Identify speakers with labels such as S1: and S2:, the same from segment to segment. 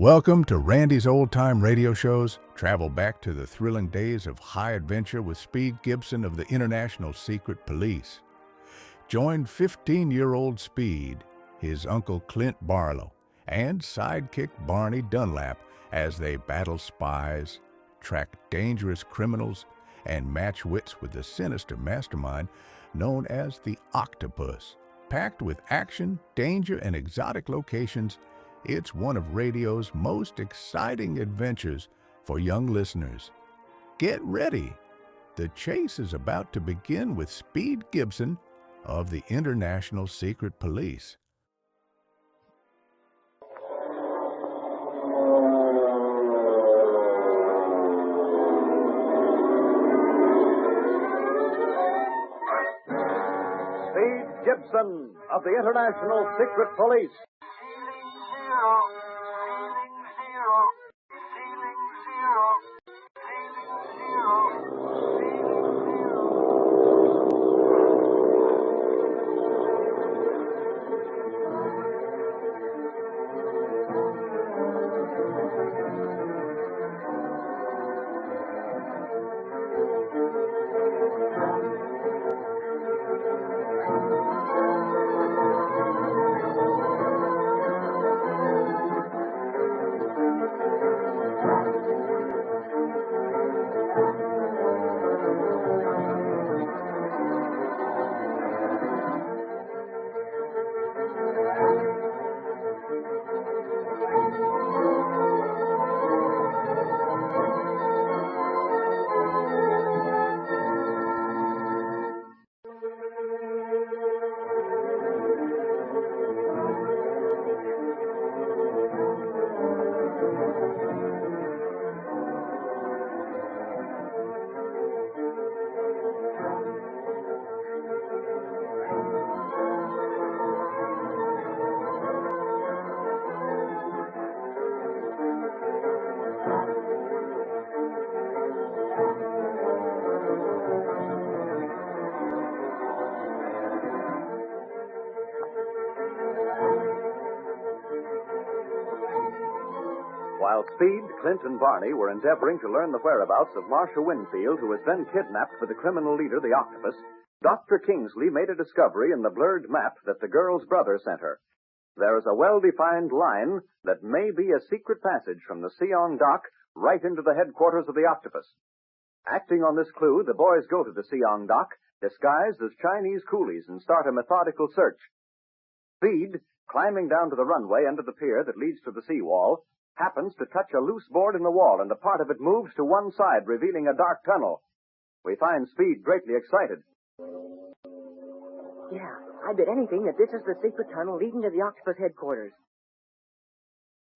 S1: Welcome to Randy's Old Time Radio Shows. Travel back to the thrilling days of high adventure with Speed Gibson of the International Secret Police. Join 15-year-old Speed, his uncle Clint Barlow, and sidekick Barney Dunlap as they battle spies, track dangerous criminals, and match wits with the sinister mastermind known as the Octopus. Packed with action, danger, and exotic locations, it's one of radio's most exciting adventures for young listeners. Get ready! The chase is about to begin with Speed Gibson of the International Secret Police.
S2: Speed Gibson of the International Secret Police. While Speed, Clint, and Barney were endeavoring to learn the whereabouts of Marcia Winfield, who was then kidnapped for the criminal leader, the Octopus, Dr. Kingsley made a discovery in the blurred map that the girl's brother sent her. There is a well-defined line that may be a secret passage from the Seong dock right into the headquarters of the Octopus. Acting on this clue, the boys go to the Seong dock, disguised as Chinese coolies, and start a methodical search. Speed, climbing down to the runway under the pier that leads to the seawall, happens to touch a loose board in the wall, and a part of it moves to one side, revealing a dark tunnel. We find Speed greatly excited.
S3: Yeah, I bet anything that this is the secret tunnel leading to the Octopus headquarters.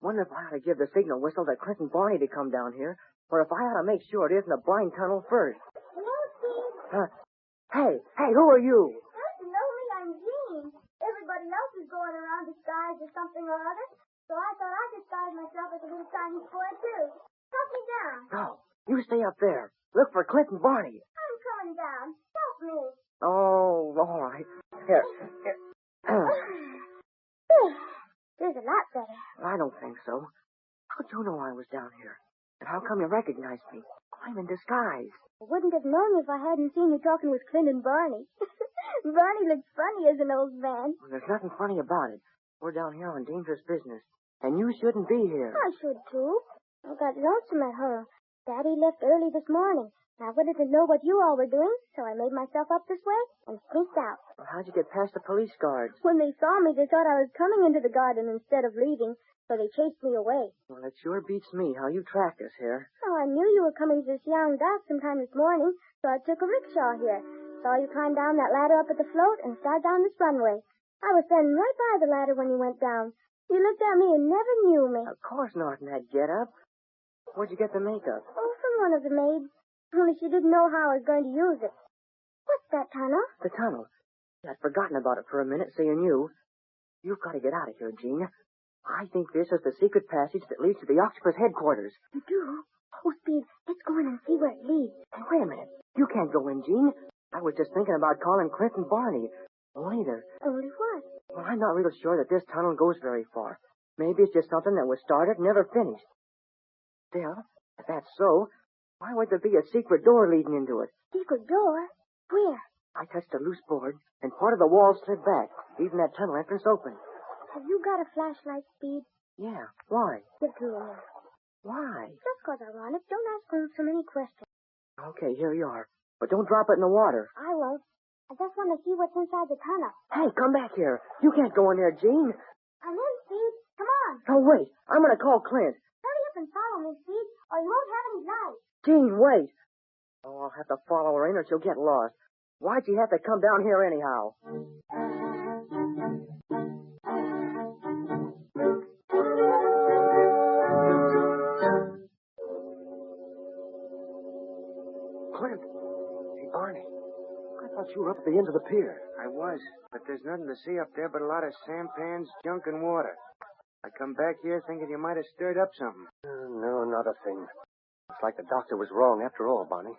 S3: Wonder if I ought to give the signal whistle to Clint and Barney to come down here, or if I ought to make sure it isn't a blind tunnel first.
S4: Hello, Steve.
S3: Hey, who are you?
S4: Don't you know me? I'm Jean. Everybody else is going around disguised as something or other, so I thought I'd disguise myself as a little Chinese boy, too. Help me down.
S3: No, you stay up there. Look for Clint and Barney.
S4: I'm coming down. Help me.
S3: Oh, all right. Here.
S4: There's a lot better.
S3: I don't think so. How'd you know I was down here? And how come you recognized me? I'm in disguise.
S4: I wouldn't have known you if I hadn't seen you talking with Clint and Barney. Barney looks funny as an old man.
S3: Well, there's nothing funny about it. We're down here on dangerous business. And you shouldn't be here.
S4: I should, too. I got lonesome at home. Daddy left early this morning. I wanted to know what you all were doing, so I made myself up this way and sneaked out.
S3: Well, how'd you get past the police guards?
S4: When they saw me, they thought I was coming into the garden instead of leaving, so they chased me away.
S3: Well, it sure beats me how you tracked us here.
S4: Oh, I knew you were coming to the Siang dock sometime this morning, so I took a rickshaw here. Saw you climb down that ladder up at the float and start down this runway. I was standing right by the ladder when you went down. You looked at me and never knew me.
S3: Of course not in that get-up. Where'd you get the makeup?
S4: Oh, from one of the maids. Only she didn't know how I was going to use it. What's that tunnel?
S3: The tunnel. I'd forgotten about it for a minute, seeing you. You've got to get out of here, Jean. I think this is the secret passage that leads to the Octopus headquarters.
S4: You do? Oh, Speed, let's go in and see where it leads.
S3: Hey, wait a minute. You can't go in, Jean. I was just thinking about calling Clint and Barney. Only
S4: Only what?
S3: Well, I'm not real sure that this tunnel goes very far. Maybe it's just something that was started and never finished. Still, if that's so, why would there be a secret door leading into it?
S4: Secret door? Where?
S3: I touched a loose board, and part of the wall slid back, leaving that tunnel entrance open.
S4: Have you got a flashlight, Speed?
S3: Yeah, why?
S4: Give it to me now.
S3: Why?
S4: Just 'cause I want it. Don't ask him so many questions.
S3: Okay, here you are. But don't drop it in the water.
S4: I won't. I just want to see what's inside the tunnel.
S3: Hey, come back here. You can't go in there, Gene.
S4: I'm in, Speed. Come on.
S3: No, wait. I'm going to call Clint.
S4: Hurry up and follow me, Speed, or you won't have any light.
S3: Gene, wait. Oh, I'll have to follow her in or she'll get lost. Why'd she have to come down here anyhow?
S5: Clint. Hey, Barney. I thought you were up at the end of the pier.
S6: I was, but there's nothing to see up there but a lot of sampans, junk, and water. I come back here thinking you might have stirred up something.
S5: No, not a thing. It's like the doctor was wrong after all, Barney.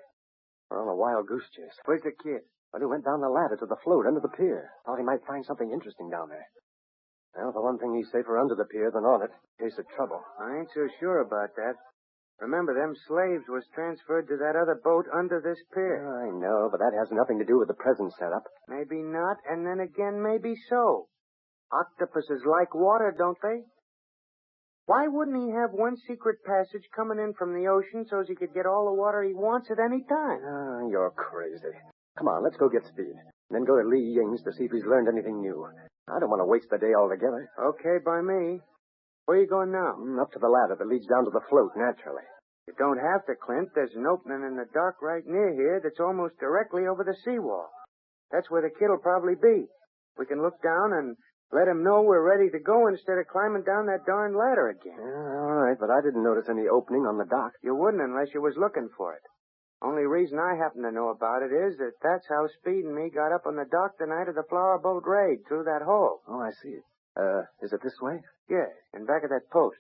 S5: We're on a wild goose chase.
S6: Where's the kid?
S5: But he went down the ladder to the float under the pier. Thought he might find something interesting down there. Well, the one thing he's safer under the pier than on it, in case of trouble.
S6: I ain't so sure about that. Remember, them slaves was transferred to that other boat under this pier.
S5: I know, but that has nothing to do with the present setup.
S6: Maybe not, and then again, maybe so. Octopuses like water, don't they? Why wouldn't he have one secret passage coming in from the ocean so he could get all the water he wants at any time?
S5: You're crazy. Come on, let's go get Speed. And then go to Lee Ying's to see if he's learned anything new. I don't want to waste the day altogether.
S6: Okay, by me. Where are you going now?
S5: Up to the ladder that leads down to the float, naturally.
S6: You don't have to, Clint. There's an opening in the dock right near here that's almost directly over the seawall. That's where the kid'll probably be. We can look down and let him know we're ready to go instead of climbing down that darn ladder again.
S5: All right, but I didn't notice any opening on the dock.
S6: You wouldn't unless you was looking for it. Only reason I happen to know about it is that that's how Speed and me got up on the dock the night of the flower boat raid, through that hole.
S5: Oh, I see. Is it this way?
S6: Yeah, in back of that post.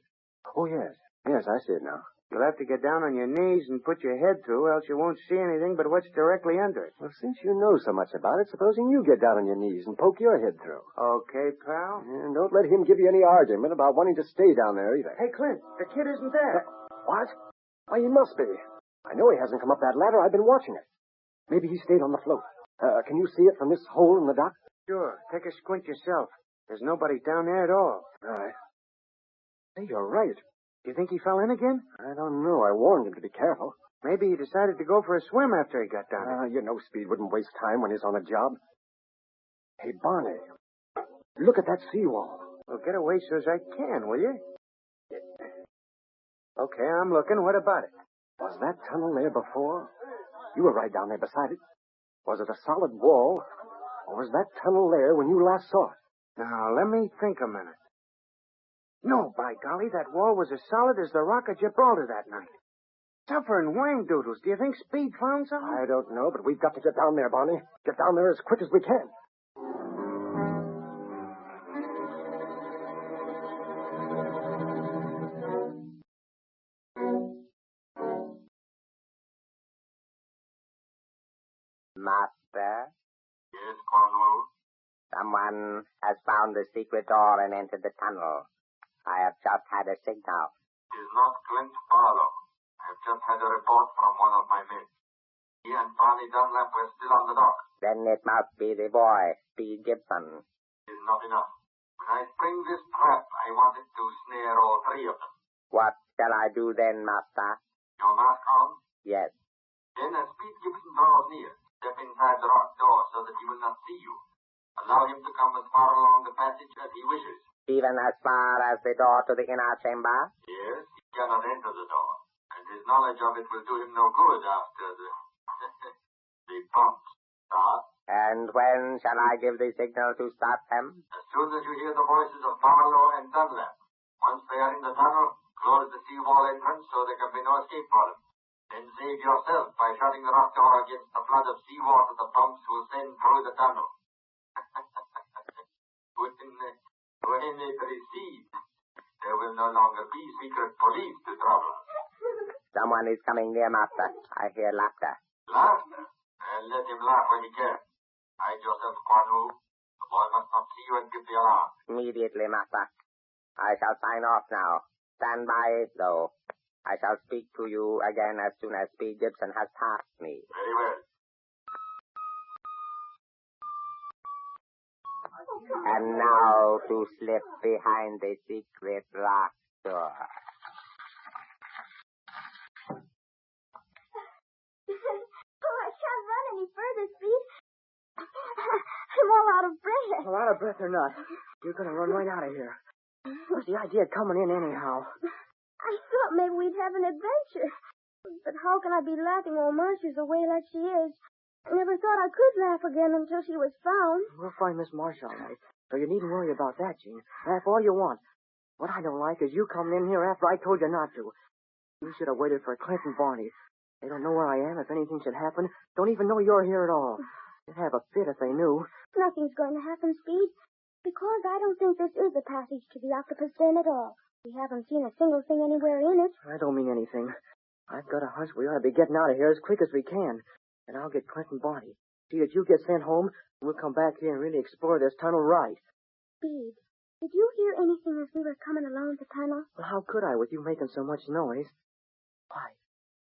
S5: Oh, yes. Yes, I see it now.
S6: You'll have to get down on your knees and put your head through, else you won't see anything but what's directly under it.
S5: Well, since you know so much about it, supposing you get down on your knees and poke your head through.
S6: Okay, pal.
S5: And don't let him give you any argument about wanting to stay down there either.
S6: Hey, Clint, the kid isn't there.
S5: What? Why, he must be. I know he hasn't come up that ladder. I've been watching it. Maybe he stayed on the float. Can you see it from this hole in the dock?
S6: Sure. Take a squint yourself. There's nobody down there at all.
S5: All right. Hey, you're right.
S6: Do you think he fell in again?
S5: I don't know. I warned him to be careful.
S6: Maybe he decided to go for a swim after he got down there.
S5: You know Speed wouldn't waste time when he's on a job. Hey, Barney, look at that seawall.
S6: Well, get away so as I can, will you? Okay, I'm looking. What about it?
S5: Was that tunnel there before? You were right down there beside it. Was it a solid wall, or was that tunnel there when you last saw it?
S6: Now, let me think a minute. No, by golly, that wall was as solid as the Rock of Gibraltar that night. Suffering wang doodles. Do you think Speed found something?
S5: I don't know, but we've got to get down there, Barney. Get down there as quick as we can.
S7: Master?
S8: Yes, Cornwall?
S7: Someone has found the secret door and entered the tunnel. I have just had a signal.
S8: It is not Clint Barlow. I have just had a report from one of my men. He and Barney Dunlap were still on the dock.
S7: Then it must be the boy, Speed Gibson.
S8: It is not enough. When I spring this trap, I wanted to snare all three of them.
S7: What shall I do then, Master?
S8: Your mask on?
S7: Yes.
S8: Then as Speed Gibson draws near, step inside the rock door so that he will not see you. Allow him to come as far along the passage as he wishes.
S7: Even as far as the door to the inner chamber?
S8: Yes, he cannot enter the door, and his knowledge of it will do him no good after the the pumps start.
S7: And when shall I give the signal to start them?
S8: As soon as you hear the voices of Barlow and Dunlap. Once they are in the tunnel, close the seawall entrance so there can be no escape for them. Then save yourself by shutting the rock door against the flood of seawater the pumps will send through the tunnel. When it recedes, there will no longer be secret police to trouble us.
S7: Someone is coming near, Master. I hear laughter.
S8: Laughter? Let him laugh when he can. Hide yourself, Quanu. The boy must not see you and give the alarm.
S7: Immediately, Master. I shall sign off now. Stand by, though. I shall speak to you again as soon as Speed Gibson has passed me.
S8: Very well.
S7: And now to slip behind the secret lock door.
S4: Oh, I can't run any further, Speed. I'm all out of breath.
S3: Well, out of breath or not, you're going to run right out of here. What's the idea of coming in anyhow?
S4: I thought maybe we'd have an adventure. But how can I be laughing while Marcia's away like she is? I never thought I could laugh again until she was found.
S3: We'll find Miss Marcia all right, so you needn't worry about that, Jean. Laugh all you want. What I don't like is you coming in here after I told you not to. You should have waited for Clint and Barney. They don't know where I am. If anything should happen, don't even know you're here at all. They'd have a fit if they knew.
S4: Nothing's going to happen, Speed, because I don't think this is the passage to the octopus den at all. We haven't seen a single thing anywhere in it.
S3: I don't mean anything. I've got a hunch we ought to be getting out of here as quick as we can. And I'll get Clint and Barney. See that you get sent home, and we'll come back here and really explore this tunnel right.
S4: Speed, did you hear anything as we were coming along the tunnel?
S3: Well, how could I with you making so much noise? Why?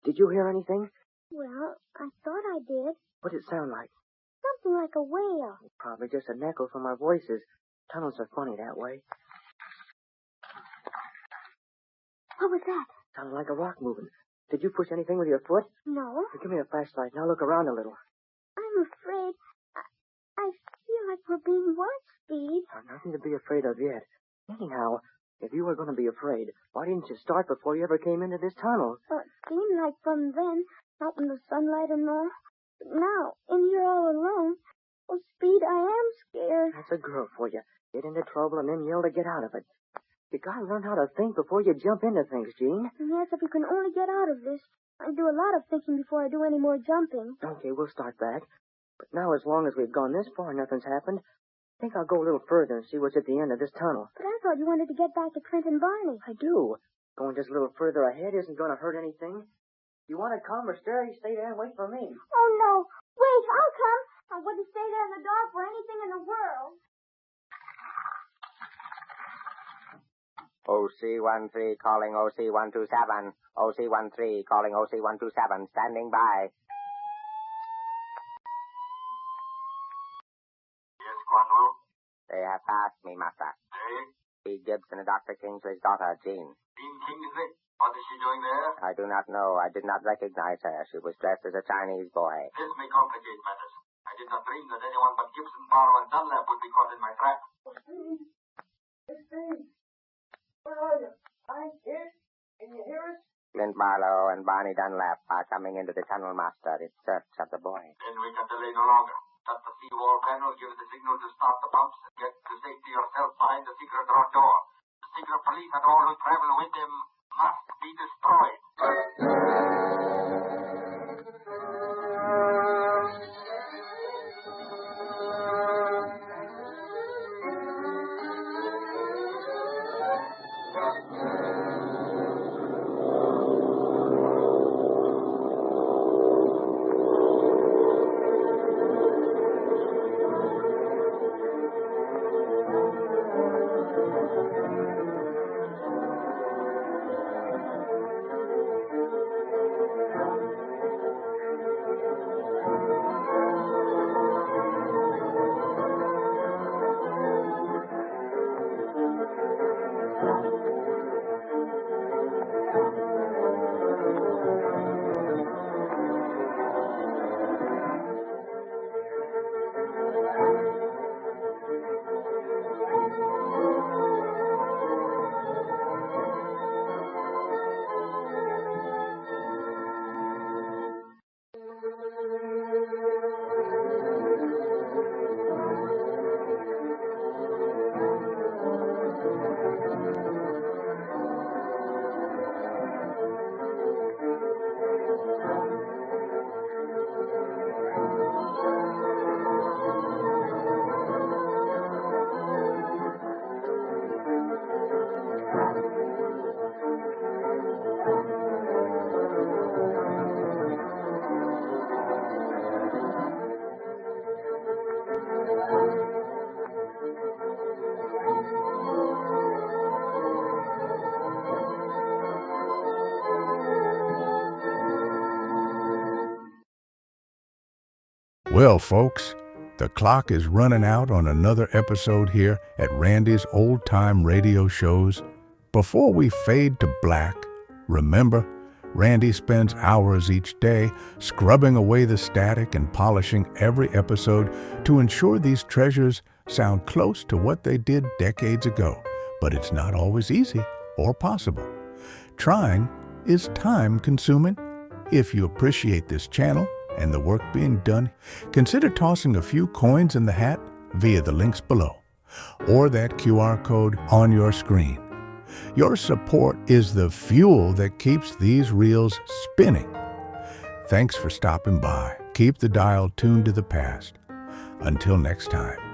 S3: Did you hear anything?
S4: Well, I thought I did.
S3: What did it sound like?
S4: Something like a whale.
S3: Probably just an echo from our voices. Tunnels are funny that way.
S4: What was that?
S3: Sounded like a rock moving. Did you push anything with your foot?
S4: No.
S3: Give me a flashlight and I'll look around a little.
S4: I'm afraid. I feel like we're being watched, Speed.
S3: Nothing to be afraid of yet. Anyhow, if you were going to be afraid, why didn't you start before you ever came into this tunnel?
S4: Well, it seemed like from then, out in the sunlight and all. But now, in here all alone. Oh, Speed, I am scared.
S3: That's a girl for you. Get into trouble and then yell to get out of it. You gotta learn how to think before you jump into things, Jean.
S4: Yes, if we can only get out of this. I do a lot of thinking before I do any more jumping.
S3: Okay, we'll start back. But now, as long as we've gone this far and nothing's happened, I think I'll go a little further and see what's at the end of this tunnel.
S4: But I thought you wanted to get back to Clint and Barney.
S3: I do. Going just a little further ahead isn't going to hurt anything. You want to come or stay there and wait for me?
S4: Oh, no. Wait, I'll come. I wouldn't stay there in the dark for anything in the world.
S7: OC-13 calling OC-127. OC-13 calling OC-127. Standing by.
S8: Yes, Quandu?
S7: They have passed me, Master.
S8: Hey?
S7: Speed Gibson and Dr. Kingsley's daughter, Jean.
S8: Jean Kingsley? What is she doing there?
S7: I do not know. I did not recognize her. She was dressed as a Chinese boy.
S8: This may complicate matters. I did not dream that anyone but Gibson, Barlow, and Dunlap would be caught in my trap.
S3: Steve. Where are you? I'm here. Can you hear us?
S7: Clint Barlow and Barney Dunlap are coming into the tunnel, Master, in search of the boy.
S8: Then we can delay no longer. Shut the seawall panel, give the signal to start the pumps, and get to safety yourself behind the secret rock door. The secret police and all who travel with them must be destroyed.
S1: Well, folks, the clock is running out on another episode here at Randy's Old Time Radio Shows. Before we fade to black, remember, Randy spends hours each day scrubbing away the static and polishing every episode to ensure these treasures sound close to what they did decades ago. But it's not always easy or possible. Trying is time-consuming. If you appreciate this channel and the work being done, consider tossing a few coins in the hat via the links below or that QR code on your screen. Your support is the fuel that keeps these reels spinning. Thanks for stopping by. Keep the dial tuned to the past. Until next time.